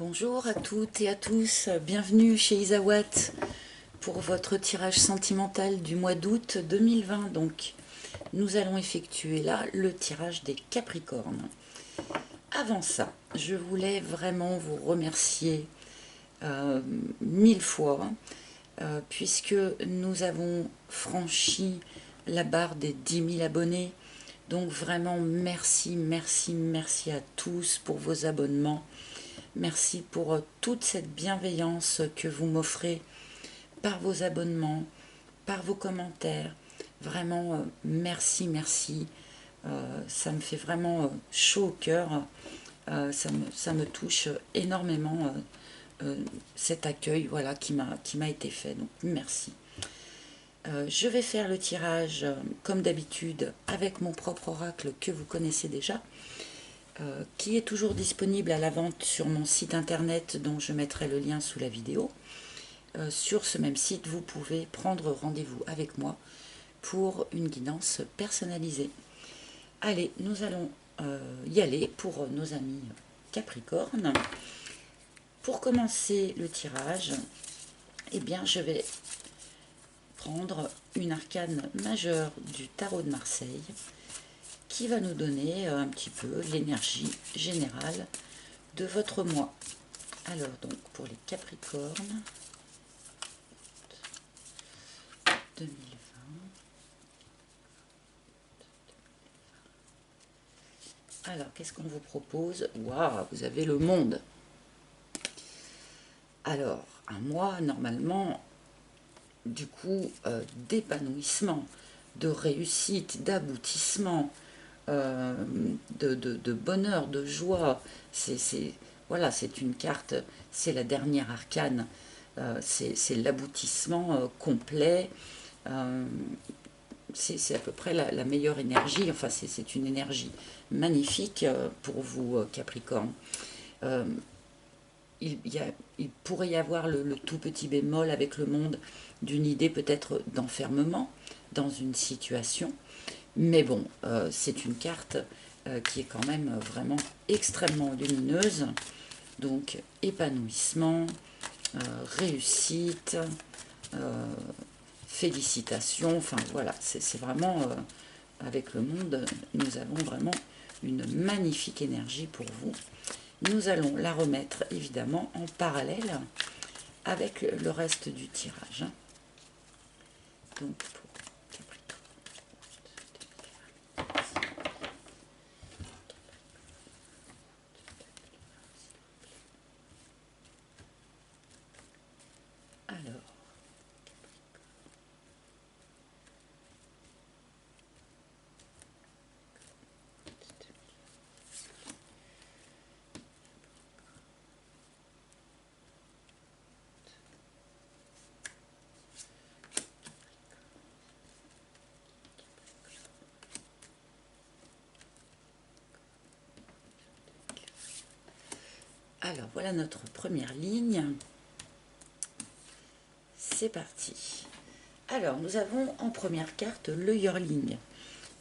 Bonjour à toutes et à tous, bienvenue chez Isawat pour votre tirage sentimental du mois d'août 2020. Donc, nous allons effectuer là le tirage des Capricornes. Avant ça, je voulais vraiment vous remercier mille fois puisque nous avons franchi la barre des 10 000 abonnés. Donc vraiment merci, merci, merci à tous pour vos abonnements. Merci pour toute cette bienveillance que vous m'offrez par vos abonnements, par vos commentaires. Vraiment, merci, merci. Ça me fait vraiment chaud au cœur. Ça me touche énormément cet accueil voilà, qui m'a été fait. Donc merci. Je vais faire le tirage comme d'habitude avec mon propre oracle que vous connaissez déjà. Qui est toujours disponible à la vente sur mon site internet dont je mettrai le lien sous la vidéo. Sur ce même site, vous pouvez prendre rendez-vous avec moi pour une guidance personnalisée. Allez, nous allons y aller pour nos amis Capricorne. Pour commencer le tirage, eh bien, je vais prendre une arcane majeure du tarot de Marseille qui va nous donner un petit peu l'énergie générale de votre mois. Alors donc pour les Capricornes 2020. Alors qu'est-ce qu'on vous propose? Waouh, vous avez le monde. Alors un mois normalement du coup d'épanouissement, de réussite, d'aboutissement, de bonheur, de joie. Voilà, c'est une carte, c'est la dernière arcane, c'est l'aboutissement complet. C'est à peu près la meilleure énergie, enfin c'est une énergie magnifique pour vous Capricorne. Euh, il pourrait y avoir le tout petit bémol avec le monde d'une idée peut-être d'enfermement dans une situation. Mais bon, c'est une carte qui est quand même vraiment extrêmement lumineuse. Donc épanouissement, réussite, félicitations, enfin voilà, c'est vraiment, avec le monde, nous avons vraiment une magnifique énergie pour vous. Nous allons la remettre évidemment en parallèle avec le reste du tirage. Donc pour Capricorne. Alors, voilà notre première ligne. C'est parti. Alors, nous avons en première carte le yearling.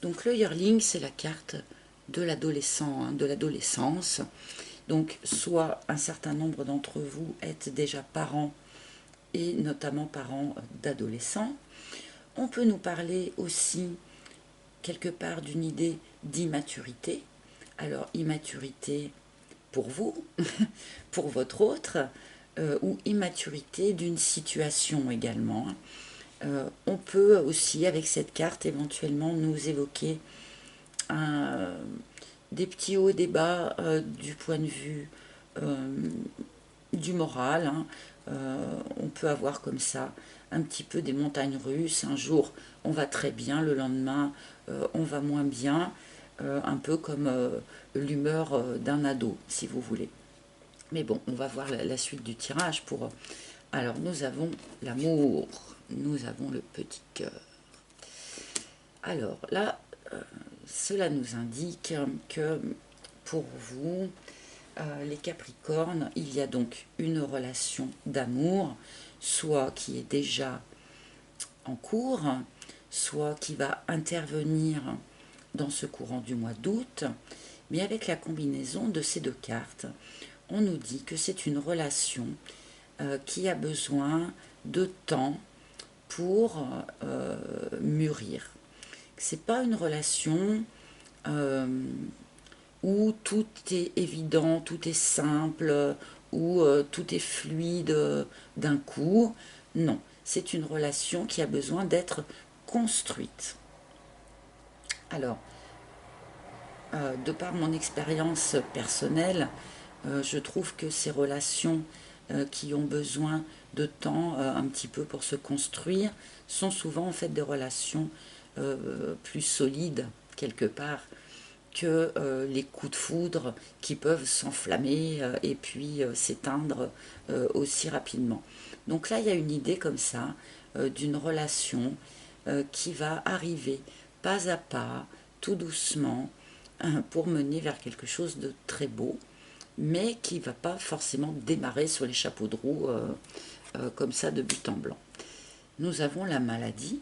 Donc, le yearling, c'est la carte de l'adolescent, hein, de l'adolescence. Donc, soit un certain nombre d'entre vous êtes déjà parents, et notamment parents d'adolescents. On peut nous parler aussi, quelque part, d'une idée d'immaturité. Alors, immaturité pour vous, pour votre autre, ou immaturité d'une situation également. On peut aussi, avec cette carte, éventuellement nous évoquer des petits hauts et des bas du point de vue du moral. Hein. On peut avoir comme ça un petit peu des montagnes russes. Un jour, on va très bien, le lendemain, on va moins bien. Un peu comme l'humeur d'un ado, si vous voulez. Mais bon, on va voir la suite du tirage pour... Alors, nous avons l'amour, nous avons le petit cœur. Alors là, cela nous indique que pour vous, les Capricornes, il y a donc une relation d'amour, soit qui est déjà en cours, soit qui va intervenir dans ce courant du mois d'août, mais avec la combinaison de ces deux cartes, on nous dit que c'est une relation qui a besoin de temps pour mûrir. C'est pas une relation où tout est évident, tout est simple, où tout est fluide d'un coup. Non, c'est une relation qui a besoin d'être construite. Alors, de par mon expérience personnelle, je trouve que ces relations qui ont besoin de temps un petit peu pour se construire sont souvent en fait des relations plus solides quelque part que les coups de foudre qui peuvent s'enflammer et puis s'éteindre aussi rapidement. Donc là, il y a une idée comme ça d'une relation qui va arriver pas à pas, tout doucement, pour mener vers quelque chose de très beau, mais qui ne va pas forcément démarrer sur les chapeaux de roue comme ça de but en blanc. Nous avons la maladie,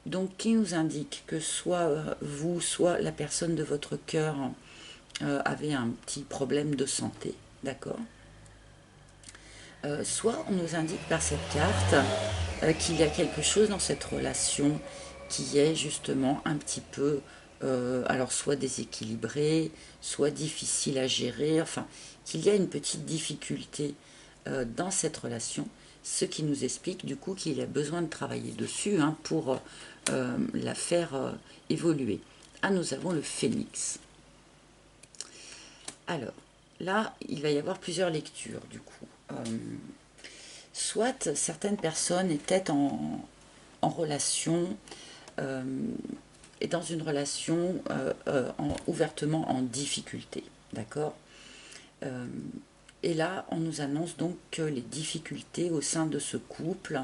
donc qui nous indique que soit vous, soit la personne de votre cœur avait un petit problème de santé, d'accord. Soit on nous indique par cette carte qu'il y a quelque chose dans cette relation qui est justement un petit peu, alors soit déséquilibré, soit difficile à gérer, enfin qu'il y a une petite difficulté dans cette relation, ce qui nous explique du coup qu'il y a besoin de travailler dessus pour la faire évoluer. Ah, nous avons le phénix. Alors, là, il va y avoir plusieurs lectures du coup. Soit certaines personnes étaient en relation et dans une relation ouvertement en difficulté, d'accord. Et là, on nous annonce donc que les difficultés au sein de ce couple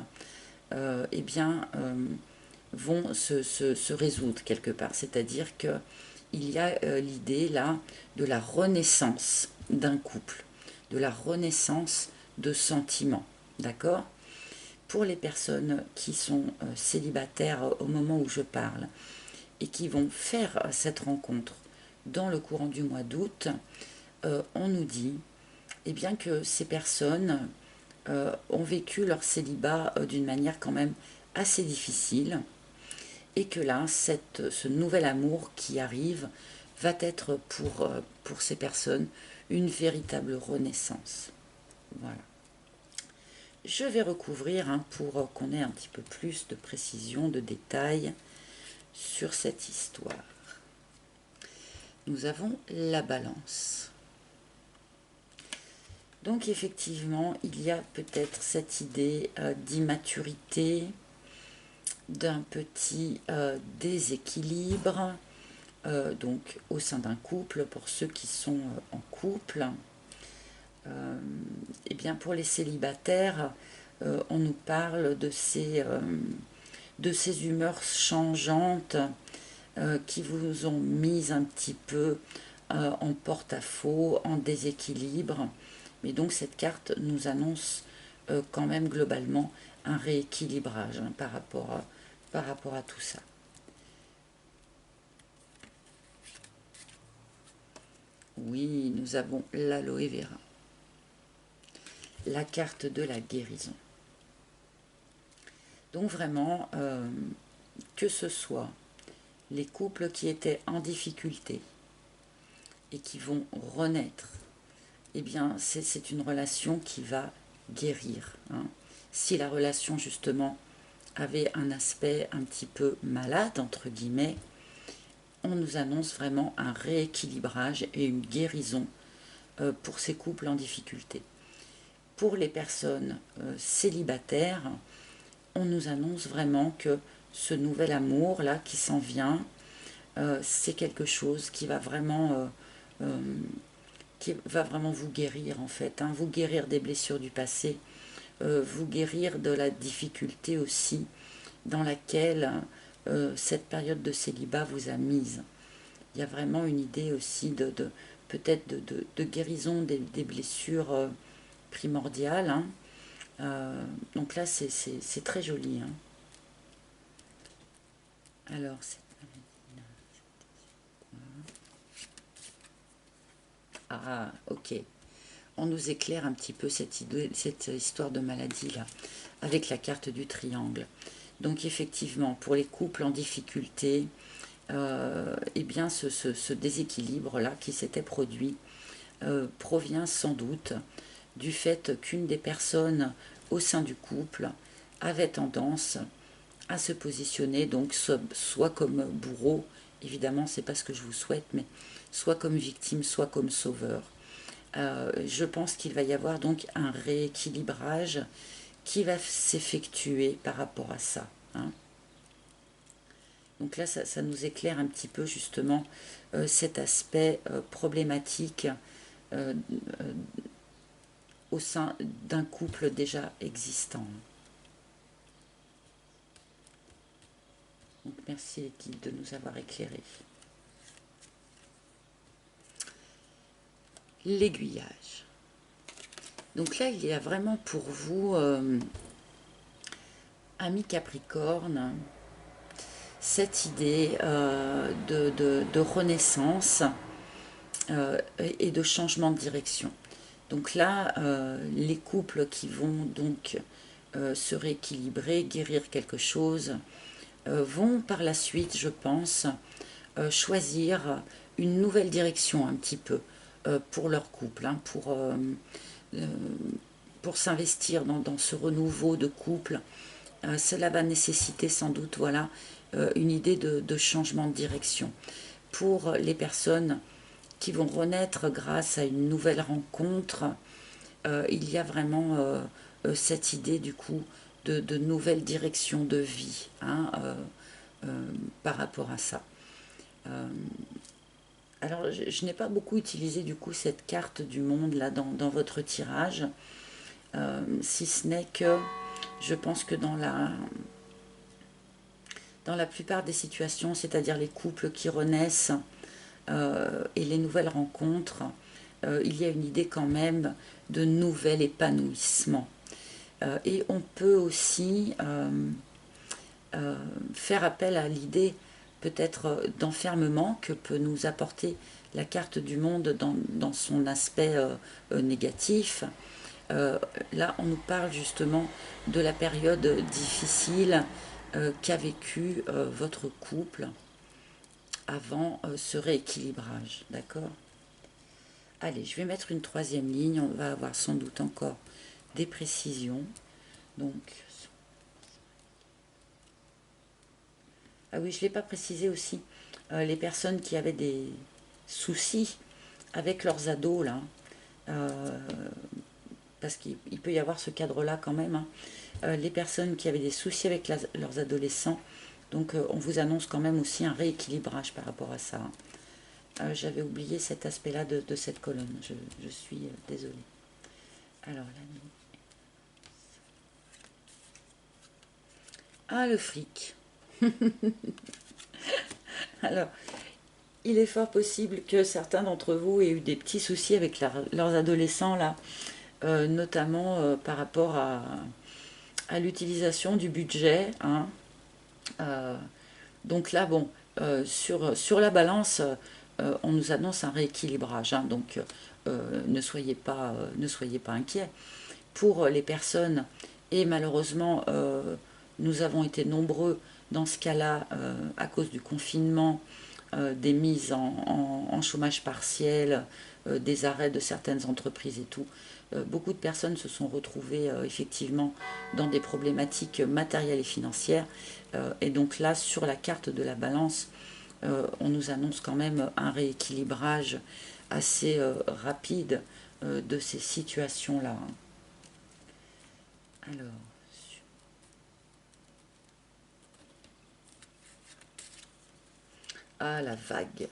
eh bien, vont se résoudre quelque part. C'est-à-dire qu'il y a l'idée là de la renaissance d'un couple, de la renaissance de sentiments, d'accord. Pour les personnes qui sont célibataires au moment où je parle et qui vont faire cette rencontre dans le courant du mois d'août, on nous dit eh bien, que ces personnes ont vécu leur célibat d'une manière quand même assez difficile et que là, ce nouvel amour qui arrive va être pour ces personnes une véritable renaissance. Voilà. Je vais recouvrir pour qu'on ait un petit peu plus de précision, de détails sur cette histoire. Nous avons la balance. Donc effectivement, il y a peut-être cette idée d'immaturité, d'un petit déséquilibre donc au sein d'un couple, pour ceux qui sont en couple. Et bien pour les célibataires, on nous parle de ces humeurs changeantes qui vous ont mis un petit peu en porte-à-faux, en déséquilibre. Mais donc cette carte nous annonce quand même globalement un rééquilibrage par rapport à tout ça. Oui, nous avons l'aloe vera, la carte de la guérison. Donc vraiment, que ce soit les couples qui étaient en difficulté et qui vont renaître, eh bien c'est une relation qui va guérir. Si la relation justement avait un aspect un petit peu malade, entre guillemets, on nous annonce vraiment un rééquilibrage et une guérison pour ces couples en difficulté. Pour les personnes célibataires, on nous annonce vraiment que ce nouvel amour là qui s'en vient, c'est quelque chose qui va vraiment vous guérir en fait, vous guérir des blessures du passé, vous guérir de la difficulté aussi dans laquelle cette période de célibat vous a mise. Il y a vraiment une idée aussi peut-être de guérison des blessures primordiales. Donc là, c'est très joli. Alors, ah, ok. on nous éclaire un petit peu cette histoire de maladie là, avec la carte du triangle. Donc effectivement, pour les couples en difficulté, eh bien ce déséquilibre-là qui s'était produit provient sans doute du fait qu'une des personnes au sein du couple avait tendance à se positionner, donc soit comme bourreau, évidemment c'est pas ce que je vous souhaite, mais soit comme victime, soit comme sauveur. Je pense qu'il va y avoir donc un rééquilibrage qui va s'effectuer par rapport à ça. Hein. Donc là, ça nous éclaire un petit peu justement cet aspect problématique euh, euh, au sein d'un couple déjà existant. Donc merci les guides de nous avoir éclairés. L'aiguillage. Donc là, il y a vraiment pour vous, amis Capricorne, cette idée de renaissance et de changement de direction. Donc là, les couples qui vont donc se rééquilibrer, guérir quelque chose, vont par la suite, je pense, choisir une nouvelle direction un petit peu pour leur couple, hein, pour s'investir dans ce renouveau de couple. Cela va nécessiter sans doute voilà, une idée de changement de direction. Pour les personnes qui vont renaître grâce à une nouvelle rencontre, il y a vraiment cette idée du coup de nouvelle direction de vie hein, par rapport à ça. Alors je n'ai pas beaucoup utilisé du coup cette carte du monde là dans votre tirage, si ce n'est que je pense que dans la plupart des situations, c'est-à-dire les couples qui renaissent et les nouvelles rencontres, il y a une idée quand même de nouvel épanouissement. Et on peut aussi faire appel à l'idée peut-être d'enfermement que peut nous apporter la carte du monde dans son aspect négatif. Là, on nous parle justement de la période difficile qu'a vécu votre couple avant ce rééquilibrage, d'accord? Allez, je vais mettre une troisième ligne, on va avoir sans doute encore des précisions. Donc, ah oui, je ne l'ai pas précisé aussi, les personnes qui avaient des soucis avec leurs ados, là, parce qu'il peut y avoir ce cadre-là quand même, hein, les personnes qui avaient des soucis avec leurs adolescents, donc on vous annonce quand même aussi un rééquilibrage par rapport à ça. J'avais oublié cet aspect-là de cette colonne, je suis désolée. Alors, la nuit. Ah, le fric. Alors, il est fort possible que certains d'entre vous aient eu des petits soucis avec leurs adolescents, là, notamment par rapport à l'utilisation du budget. Hein. Donc là, bon, sur la balance, on nous annonce un rééquilibrage. Hein, donc, ne soyez pas inquiets. Pour les personnes, et malheureusement, nous avons été nombreux dans ce cas-là, à cause du confinement, des mises en chômage partiel, des arrêts de certaines entreprises et tout. Beaucoup de personnes se sont retrouvées effectivement dans des problématiques matérielles et financières. Et donc là, sur la carte de la balance, on nous annonce quand même un rééquilibrage assez rapide de ces situations-là. Alors, ah la vague,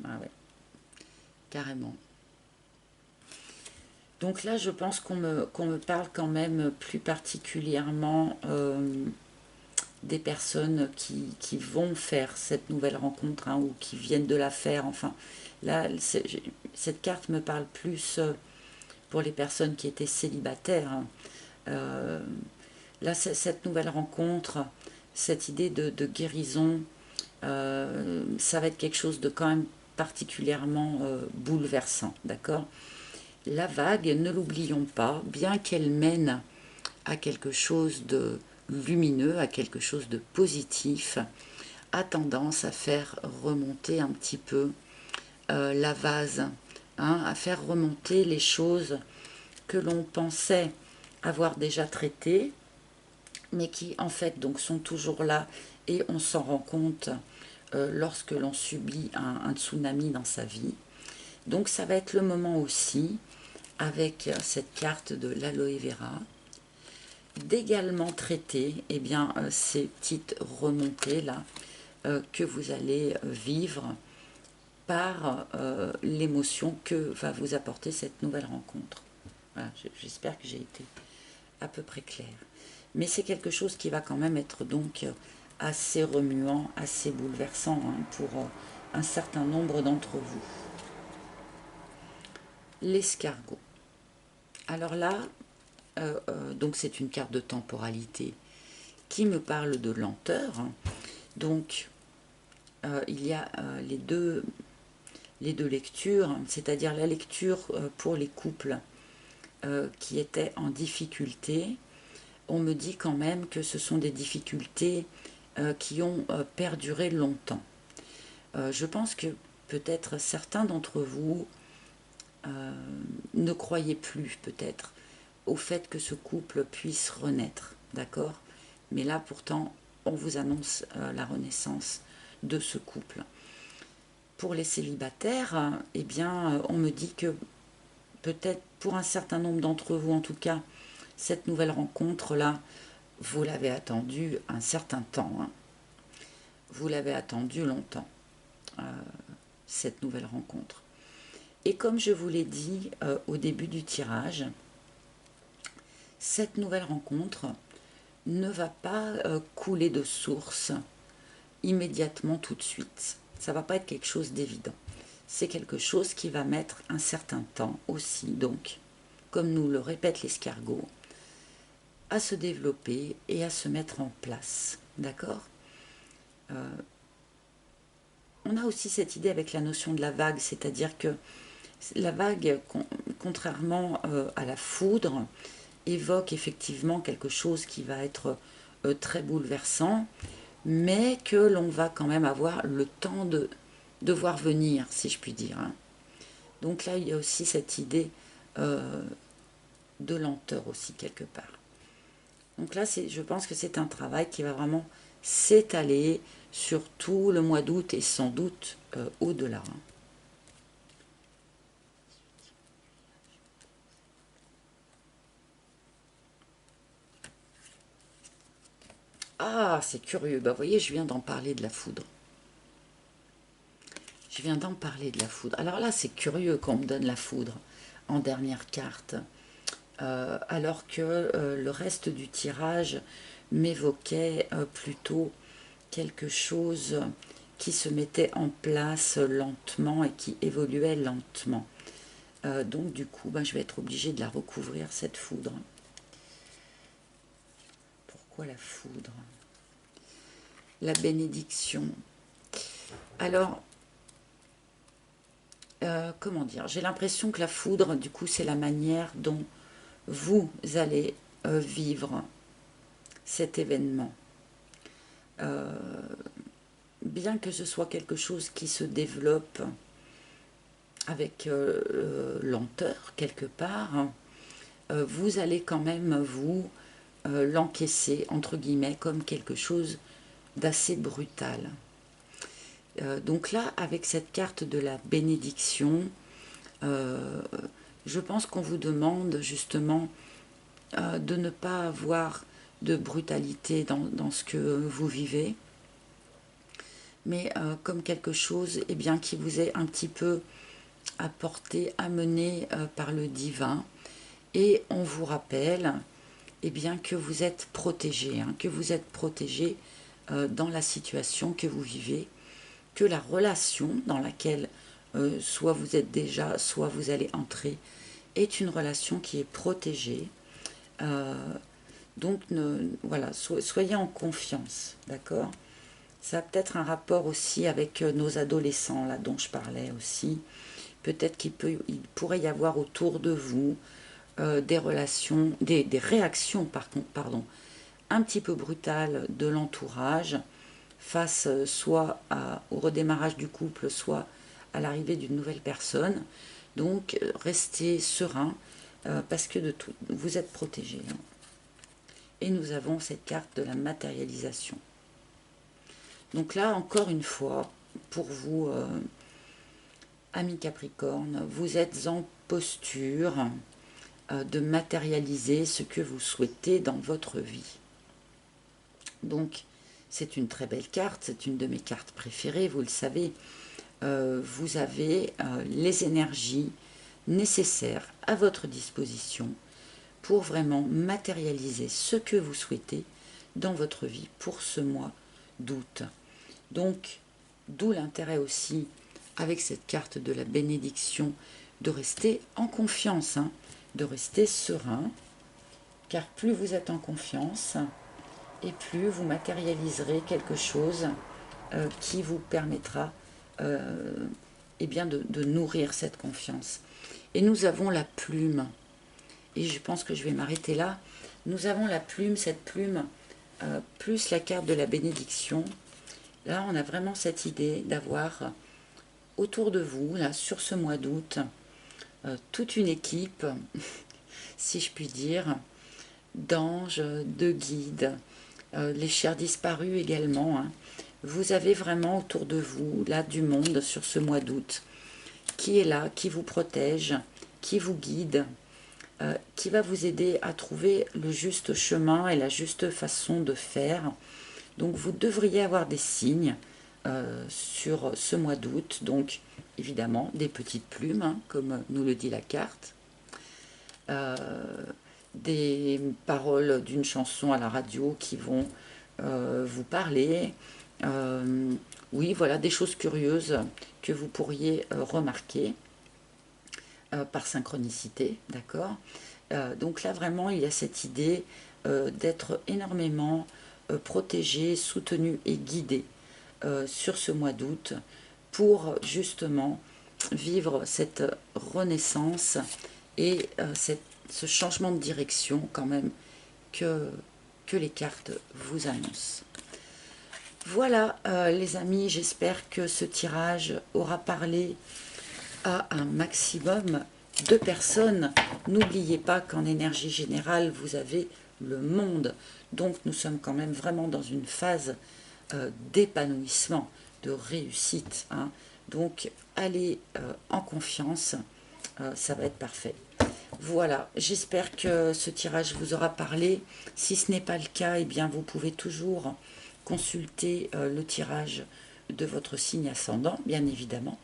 ah ouais, carrément. Donc là, je pense qu'on me parle quand même plus particulièrement des personnes qui vont faire cette nouvelle rencontre hein, ou qui viennent de la faire. Enfin, là, cette carte me parle plus pour les personnes qui étaient célibataires. Hein. Là, cette nouvelle rencontre, cette idée de guérison, ça va être quelque chose de quand même particulièrement bouleversant, d'accord? La vague, ne l'oublions pas, bien qu'elle mène à quelque chose de lumineux, à quelque chose de positif, a tendance à faire remonter un petit peu la vase, hein, à faire remonter les choses que l'on pensait avoir déjà traitées, mais qui en fait donc sont toujours là, et on s'en rend compte lorsque l'on subit un tsunami dans sa vie. Donc ça va être le moment aussi, avec cette carte de l'aloe vera, d'également traiter ces petites remontées là que vous allez vivre par l'émotion que va vous apporter cette nouvelle rencontre. Voilà, j'espère que j'ai été à peu près claire. Mais c'est quelque chose qui va quand même être donc assez remuant, assez bouleversant, hein, pour un certain nombre d'entre vous. L'escargot. Alors là, donc c'est une carte de temporalité qui me parle de lenteur. Donc il y a les deux lectures, c'est-à-dire la lecture pour les couples qui étaient en difficulté. On me dit quand même que ce sont des difficultés qui ont perduré longtemps. Je pense que peut-être certains d'entre vous ne croyaient plus peut-être au fait que ce couple puisse renaître, d'accord? Mais là pourtant, on vous annonce la renaissance de ce couple. Pour les célibataires, eh bien, on me dit que peut-être pour un certain nombre d'entre vous, en tout cas, cette nouvelle rencontre-là, vous l'avez attendue un certain temps. Hein. Vous l'avez attendue longtemps, cette nouvelle rencontre. Et comme je vous l'ai dit au début du tirage, cette nouvelle rencontre ne va pas couler de source immédiatement tout de suite. Ça ne va pas être quelque chose d'évident. C'est quelque chose qui va mettre un certain temps aussi, donc, comme nous le répète l'escargot, à se développer et à se mettre en place. D'accord ? On a aussi cette idée avec la notion de la vague, c'est-à-dire que la vague, contrairement à la foudre, évoque effectivement quelque chose qui va être très bouleversant, mais que l'on va quand même avoir le temps de voir venir, si je puis dire. Hein. Donc là, il y a aussi cette idée de lenteur aussi, quelque part. Donc là, je pense que c'est un travail qui va vraiment s'étaler sur tout le mois d'août et sans doute au-delà. Hein. Ah, c'est curieux. Bah, vous voyez, je viens d'en parler de la foudre. Je viens d'en parler de la foudre. Alors là, c'est curieux qu'on me donne la foudre en dernière carte. Alors que le reste du tirage m'évoquait plutôt quelque chose qui se mettait en place lentement et qui évoluait lentement. Donc du coup, je vais être obligée de la recouvrir, cette foudre. Pourquoi la foudre? La bénédiction. Alors, comment dire? J'ai l'impression que la foudre, du coup, c'est la manière dont vous allez vivre cet événement. Bien que ce soit quelque chose qui se développe avec lenteur quelque part, vous allez quand même vous l'encaisser entre guillemets comme quelque chose d'assez brutal. Donc là, avec cette carte de la bénédiction, je pense qu'on vous demande justement de ne pas avoir de brutalité dans ce que vous vivez, mais comme quelque chose qui vous est un petit peu apporté, amené par le divin. Et on vous rappelle que vous êtes protégé, que vous êtes protégé dans la situation que vous vivez, que la relation dans laquelle soit vous êtes déjà, soit vous allez entrer, est une relation qui est protégée. Donc voilà, soyez en confiance, d'accord? Ça a peut-être un rapport aussi avec nos adolescents, là, dont je parlais aussi, Peut-être il pourrait y avoir autour de vous des relations, des réactions pardon, un petit peu brutales de l'entourage face soit au redémarrage du couple, soit à l'arrivée d'une nouvelle personne. Donc restez serein parce que vous êtes protégé. Et nous avons cette carte de la matérialisation. Donc là, encore une fois, pour vous, amis Capricorne, vous êtes en posture de matérialiser ce que vous souhaitez dans votre vie. Donc, c'est une très belle carte, c'est une de mes cartes préférées, vous le savez. Vous avez les énergies nécessaires à votre disposition pour vraiment matérialiser ce que vous souhaitez dans votre vie pour ce mois d'août. Donc, d'où l'intérêt aussi, avec cette carte de la bénédiction, de rester en confiance, de rester serein, car plus vous êtes en confiance, et plus vous matérialiserez quelque chose qui vous permettra eh bien de nourrir cette confiance. Et nous avons la plume, et je pense que je vais m'arrêter là. Nous avons la plume, cette plume, plus la carte de la bénédiction. Là, on a vraiment cette idée d'avoir autour de vous, là, sur ce mois d'août, toute une équipe, si je puis dire, d'anges, de guides, les chers disparus également. Vous avez vraiment autour de vous, là, du monde sur ce mois d'août, qui est là, qui vous protège, qui vous guide, qui va vous aider à trouver le juste chemin et la juste façon de faire. Donc vous devriez avoir des signes sur ce mois d'août, donc évidemment des petites plumes, comme nous le dit la carte, des paroles d'une chanson à la radio qui vont vous parler, oui voilà, des choses curieuses que vous pourriez remarquer par synchronicité, d'accord. Donc là vraiment il y a cette idée d'être énormément protégé, soutenu et guidé sur ce mois d'août pour justement vivre cette renaissance et ce changement de direction quand même que les cartes vous annoncent. Voilà les amis, j'espère que ce tirage aura parlé à un maximum de personnes. N'oubliez pas qu'en énergie générale, vous avez le monde. Donc nous sommes quand même vraiment dans une phase d'épanouissement, de réussite. Donc allez en confiance, ça va être parfait. Voilà, j'espère que ce tirage vous aura parlé. Si ce n'est pas le cas, eh bien vous pouvez toujours consulter le tirage de votre signe ascendant, bien évidemment.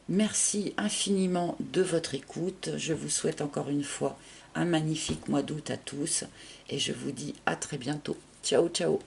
Merci infiniment de votre écoute. Je vous souhaite encore une fois un magnifique mois d'août à tous et je vous dis à très bientôt. Ciao, ciao.